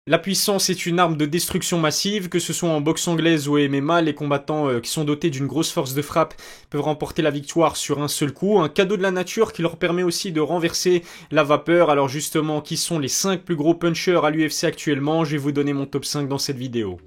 La puissance est une arme de destruction massive, que ce soit en boxe anglaise ou MMA, les combattants qui sont dotés d'une grosse force de frappe peuvent remporter la victoire sur un seul coup, un cadeau de la nature qui leur permet aussi de renverser la vapeur. Alors justement, qui sont les 5 plus gros punchers à l'UFC actuellement? Je vais vous donner mon top 5 dans cette vidéo.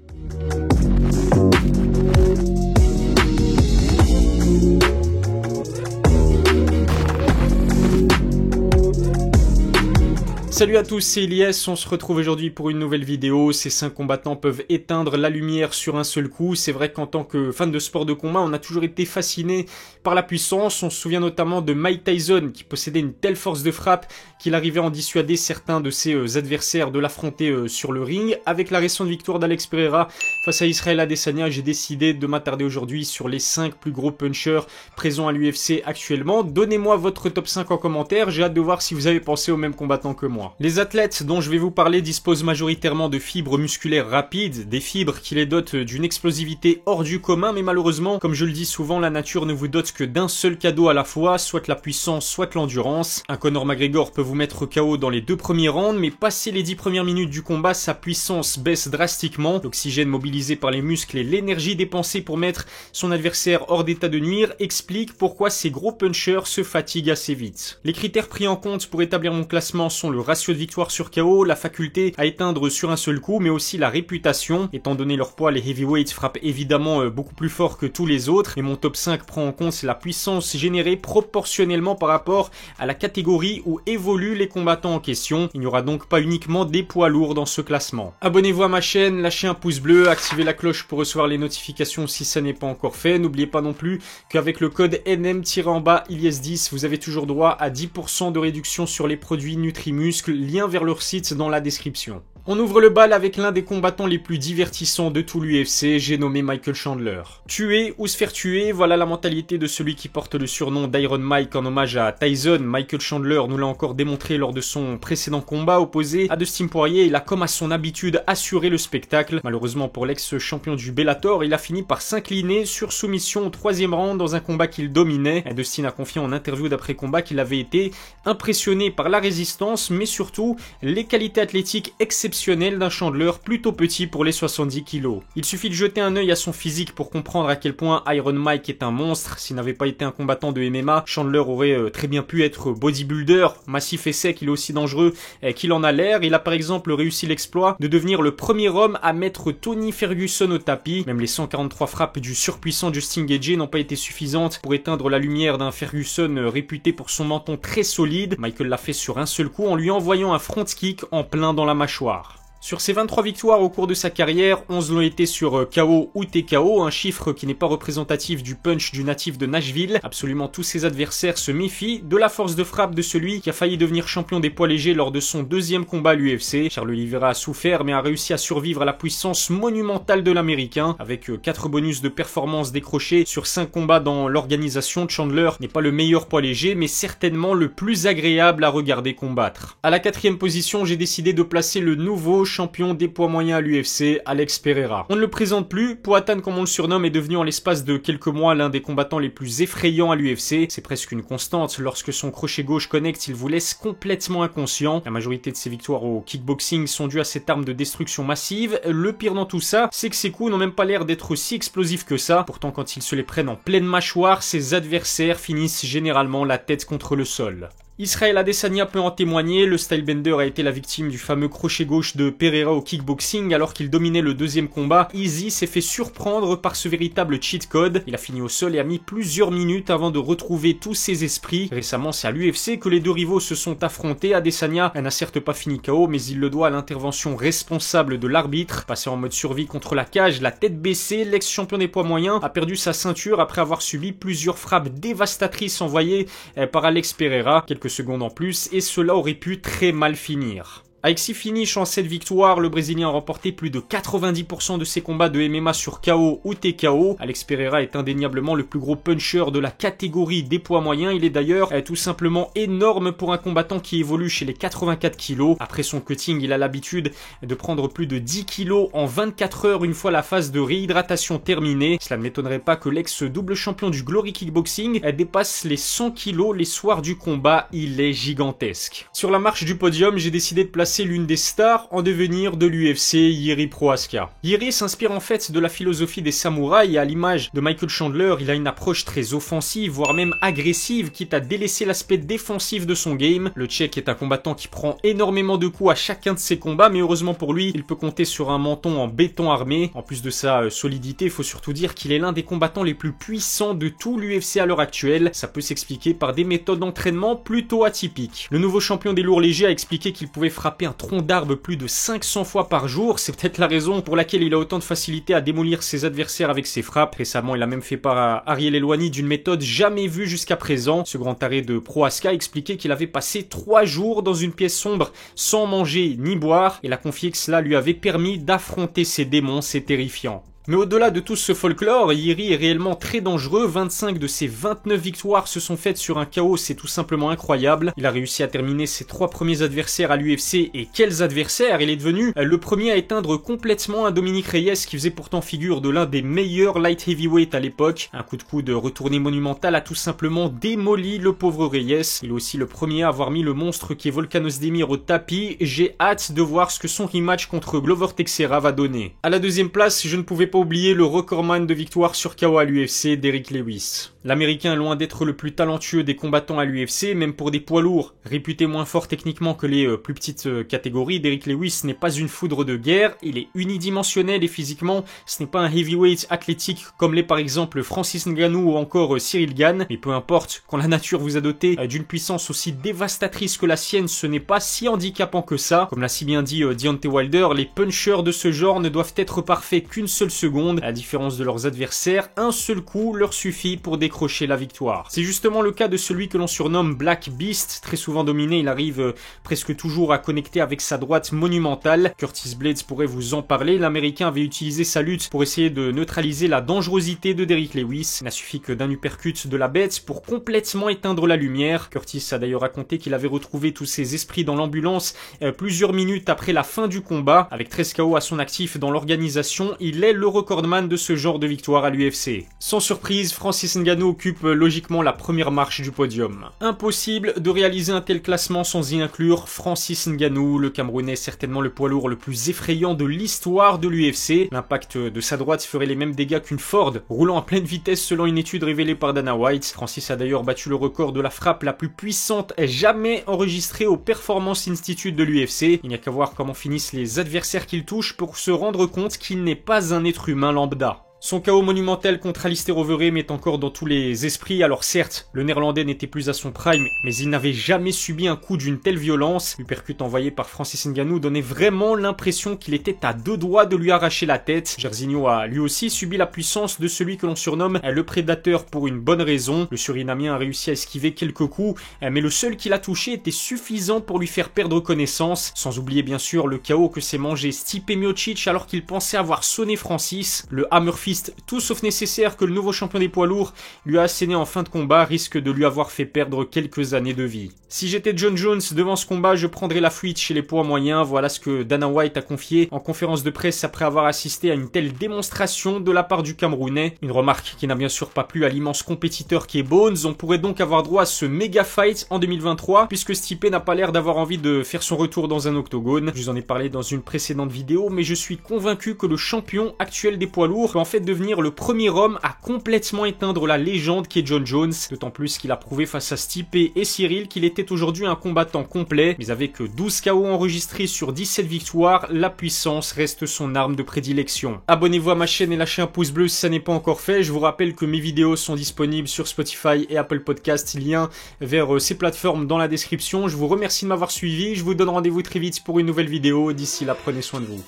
Salut à tous, c'est Elias, on se retrouve aujourd'hui pour une nouvelle vidéo. Ces 5 combattants peuvent éteindre la lumière sur un seul coup. C'est vrai qu'en tant que fan de sport de combat, on a toujours été fasciné par la puissance. On se souvient notamment de Mike Tyson qui possédait une telle force de frappe qu'il arrivait à en dissuader certains de ses adversaires de l'affronter sur le ring. Avec la récente victoire d'Alex Pereira face à Israel Adesanya, j'ai décidé de m'attarder aujourd'hui sur les 5 plus gros punchers présents à l'UFC actuellement. Donnez-moi votre top 5 en commentaire, j'ai hâte de voir si vous avez pensé aux mêmes combattants que moi. Les athlètes dont je vais vous parler disposent majoritairement de fibres musculaires rapides, des fibres qui les dotent d'une explosivité hors du commun, mais malheureusement, comme je le dis souvent, la nature ne vous dote que d'un seul cadeau à la fois, soit la puissance, soit l'endurance. Un Conor McGregor peut vous mettre KO dans les 2 premiers rounds, mais passé les 10 premières minutes du combat, sa puissance baisse drastiquement. L'oxygène mobilisé par les muscles et l'énergie dépensée pour mettre son adversaire hors d'état de nuire explique pourquoi ces gros punchers se fatiguent assez vite. Les critères pris en compte pour établir mon classement sont le ratio de victoire sur KO, la faculté à éteindre sur un seul coup, mais aussi la réputation. Étant donné leur poids, les heavyweights frappent évidemment beaucoup plus fort que tous les autres, et mon top 5 prend en compte la puissance générée proportionnellement par rapport à la catégorie où évoluent les combattants en question. Il n'y aura donc pas uniquement des poids lourds dans ce classement. Abonnez-vous à ma chaîne, lâchez un pouce bleu, activez la cloche pour recevoir les notifications si ça n'est pas encore fait. N'oubliez pas non plus qu'avec le code NM-ILIAS10, vous avez toujours droit à 10% de réduction sur les produits Nutrimuscle. Lien vers leur site dans la description. On ouvre le bal avec l'un des combattants les plus divertissants de tout l'UFC, j'ai nommé Michael Chandler. Tuer ou se faire tuer, voilà la mentalité de celui qui porte le surnom d'Iron Mike en hommage à Tyson. Michael Chandler nous l'a encore démontré lors de son précédent combat opposé à Dustin Poirier. Il a comme à son habitude assuré le spectacle. Malheureusement pour l'ex-champion du Bellator, il a fini par s'incliner sur soumission au 3e round dans un combat qu'il dominait. Dustin a confié en interview d'après combat qu'il avait été impressionné par la résistance, mais surtout les qualités athlétiques exceptionnelles d'un Chandler plutôt petit pour les 70 kilos. Il suffit de jeter un œil à son physique pour comprendre à quel point Iron Mike est un monstre. S'il n'avait pas été un combattant de MMA, Chandler aurait très bien pu être bodybuilder, massif et sec. Il est aussi dangereux qu'il en a l'air. Il a par exemple réussi l'exploit de devenir le premier homme à mettre Tony Ferguson au tapis. Même les 143 frappes du surpuissant Justin Gaethje n'ont pas été suffisantes pour éteindre la lumière d'un Ferguson réputé pour son menton très solide. Michael l'a fait sur un seul coup en lui envoyant un front kick en plein dans la mâchoire. Sur ses 23 victoires au cours de sa carrière, 11 l'ont été sur KO ou TKO, un chiffre qui n'est pas représentatif du punch du natif de Nashville. Absolument tous ses adversaires se méfient de la force de frappe de celui qui a failli devenir champion des poids légers lors de son 2e combat à l'UFC. Charles Oliveira a souffert mais a réussi à survivre à la puissance monumentale de l'américain. Avec 4 bonus de performance décrochés sur 5 combats dans l'organisation, Chandler n'est pas le meilleur poids léger mais certainement le plus agréable à regarder combattre. À la 4e position, j'ai décidé de placer le nouveau champion des poids moyens à l'UFC, Alex Pereira. On ne le présente plus, Poatan comme on le surnomme est devenu en l'espace de quelques mois l'un des combattants les plus effrayants à l'UFC. C'est presque une constante, lorsque son crochet gauche connecte, il vous laisse complètement inconscient. La majorité de ses victoires au kickboxing sont dues à cette arme de destruction massive. Le pire dans tout ça, c'est que ses coups n'ont même pas l'air d'être si explosifs que ça. Pourtant quand ils se les prennent en pleine mâchoire, ses adversaires finissent généralement la tête contre le sol. Israel Adesanya peut en témoigner, le stylebender a été la victime du fameux crochet gauche de Pereira au kickboxing alors qu'il dominait le 2e combat. Izzy s'est fait surprendre par ce véritable cheat code. Il a fini au sol et a mis plusieurs minutes avant de retrouver tous ses esprits. Récemment, c'est à l'UFC que les 2 rivaux se sont affrontés. Adesanya n'a certes pas fini KO, mais il le doit à l'intervention responsable de l'arbitre. Passé en mode survie contre la cage, la tête baissée, l'ex-champion des poids moyens a perdu sa ceinture après avoir subi plusieurs frappes dévastatrices envoyées par Alex Pereira. Quelques secondes en plus et cela aurait pu très mal finir. Avec 6 finishes en 7 victoires, le Brésilien a remporté plus de 90% de ses combats de MMA sur KO ou TKO. Alex Pereira est indéniablement le plus gros puncher de la catégorie des poids moyens. Il est d'ailleurs tout simplement énorme pour un combattant qui évolue chez les 84 kg. Après son cutting, il a l'habitude de prendre plus de 10 kg en 24 heures une fois la phase de réhydratation terminée. Cela ne m'étonnerait pas que l'ex-double champion du Glory Kickboxing dépasse les 100 kg les soirs du combat. Il est gigantesque. Sur la marche du podium, j'ai décidé de placer remplacer l'une des stars en devenir de l'UFC, Jiri Prochazka. Jiri s'inspire en fait de la philosophie des samouraïs et à l'image de Michael Chandler, il a une approche très offensive, voire même agressive, quitte à délaisser l'aspect défensif de son game. Le Tchèque est un combattant qui prend énormément de coups à chacun de ses combats, mais heureusement pour lui, il peut compter sur un menton en béton armé. En plus de sa solidité, il faut surtout dire qu'il est l'un des combattants les plus puissants de tout l'UFC à l'heure actuelle. Ça peut s'expliquer par des méthodes d'entraînement plutôt atypiques. Le nouveau champion des lourds légers a expliqué qu'il pouvait frapper un tronc d'arbre plus de 500 fois par jour. C'est peut-être la raison pour laquelle il a autant de facilité à démolir ses adversaires avec ses frappes. Récemment, il a même fait part à Ariel Helwani d'une méthode jamais vue jusqu'à présent. Ce grand taré de Prochazka expliquait qu'il avait passé 3 jours dans une pièce sombre sans manger ni boire. Il a confié que cela lui avait permis d'affronter ses démons, c'est terrifiant. Mais au-delà de tout ce folklore, Jiri est réellement très dangereux. 25 de ses 29 victoires se sont faites sur un KO, c'est tout simplement incroyable. Il a réussi à terminer ses 3 premiers adversaires à l'UFC, et quels adversaires! Il est devenu le premier à éteindre complètement un Dominic Reyes qui faisait pourtant figure de l'un des meilleurs light heavyweight à l'époque. Un coup de coude retourné monumental a tout simplement démoli le pauvre Reyes. Il est aussi le premier à avoir mis le monstre qui est Volkan Ozdemir au tapis. J'ai hâte de voir ce que son rematch contre Glover Teixeira va donner. À la deuxième place, je ne pouvais pas oublier le recordman de victoires sur KO à l'UFC, Derrick Lewis. L'Américain est loin d'être le plus talentueux des combattants à l'UFC, même pour des poids lourds réputés moins forts techniquement que les plus petites catégories. Derrick Lewis n'est pas une foudre de guerre, il est unidimensionnel et physiquement, ce n'est pas un heavyweight athlétique comme l'est par exemple Francis Ngannou ou encore Cyril Gane, mais peu importe, quand la nature vous a doté d'une puissance aussi dévastatrice que la sienne, ce n'est pas si handicapant que ça. Comme l'a si bien dit Deontay Wilder, les punchers de ce genre ne doivent être parfaits qu'une seule seconde, à la différence de leurs adversaires, un seul coup leur suffit pour décrocher la victoire. C'est justement le cas de celui que l'on surnomme Black Beast, très souvent dominé, il arrive presque toujours à connecter avec sa droite monumentale. Curtis Blaydes pourrait vous en parler, l'Américain avait utilisé sa lutte pour essayer de neutraliser la dangerosité de Derrick Lewis. Il n'a suffi que d'un uppercut de la bête pour complètement éteindre la lumière. Curtis a d'ailleurs raconté qu'il avait retrouvé tous ses esprits dans l'ambulance plusieurs minutes après la fin du combat. Avec 13 KO à son actif dans l'organisation, il est le recordman de ce genre de victoire à l'UFC. Sans surprise, Francis Ngannou occupe logiquement la première marche du podium. Impossible de réaliser un tel classement sans y inclure Francis Ngannou, le Camerounais certainement le poids lourd le plus effrayant de l'histoire de l'UFC. L'impact de sa droite ferait les mêmes dégâts qu'une Ford, roulant à pleine vitesse selon une étude révélée par Dana White. Francis a d'ailleurs battu le record de la frappe la plus puissante jamais enregistrée au Performance Institute de l'UFC. Il n'y a qu'à voir comment finissent les adversaires qu'il touche pour se rendre compte qu'il n'est pas un être humain lambda. Son KO monumental contre Alistair Overeem est encore dans tous les esprits. Alors certes, le néerlandais n'était plus à son prime, mais il n'avait jamais subi un coup d'une telle violence. L'uppercut envoyé par Francis Ngannou donnait vraiment l'impression qu'il était à 2 doigts de lui arracher la tête. Jairzinho a lui aussi subi la puissance de celui que l'on surnomme le prédateur pour une bonne raison. Le Surinamien a réussi à esquiver quelques coups, mais le seul qu'il a touché était suffisant pour lui faire perdre connaissance. Sans oublier bien sûr le KO que s'est mangé Stipe Miocic alors qu'il pensait avoir sonné Francis. Le Hammer Fist, tout sauf nécessaire, que le nouveau champion des poids lourds lui a asséné en fin de combat risque de lui avoir fait perdre quelques années de vie. Si j'étais Jon Jones devant ce combat, je prendrais la fuite chez les poids moyens. Voilà ce que Dana White a confié en conférence de presse après avoir assisté à une telle démonstration de la part du Camerounais. Une remarque qui n'a bien sûr pas plu à l'immense compétiteur qui est Bones. On pourrait donc avoir droit à ce méga fight en 2023 puisque Stipe n'a pas l'air d'avoir envie de faire son retour dans un octogone. Je vous en ai parlé dans une précédente vidéo, mais je suis convaincu que le champion actuel des poids lourds peut en fait devenir le premier homme à complètement éteindre la légende qui est Jon Jones, d'autant plus qu'il a prouvé face à Stipe et Cyril qu'il était aujourd'hui un combattant complet, mais avec 12 KO enregistrés sur 17 victoires, la puissance reste son arme de prédilection. Abonnez-vous à ma chaîne et lâchez un pouce bleu si ça n'est pas encore fait. Je vous rappelle que mes vidéos sont disponibles sur Spotify et Apple Podcast, lien vers ces plateformes dans la description. Je vous remercie de m'avoir suivi, je vous donne rendez-vous très vite pour une nouvelle vidéo, d'ici là prenez soin de vous.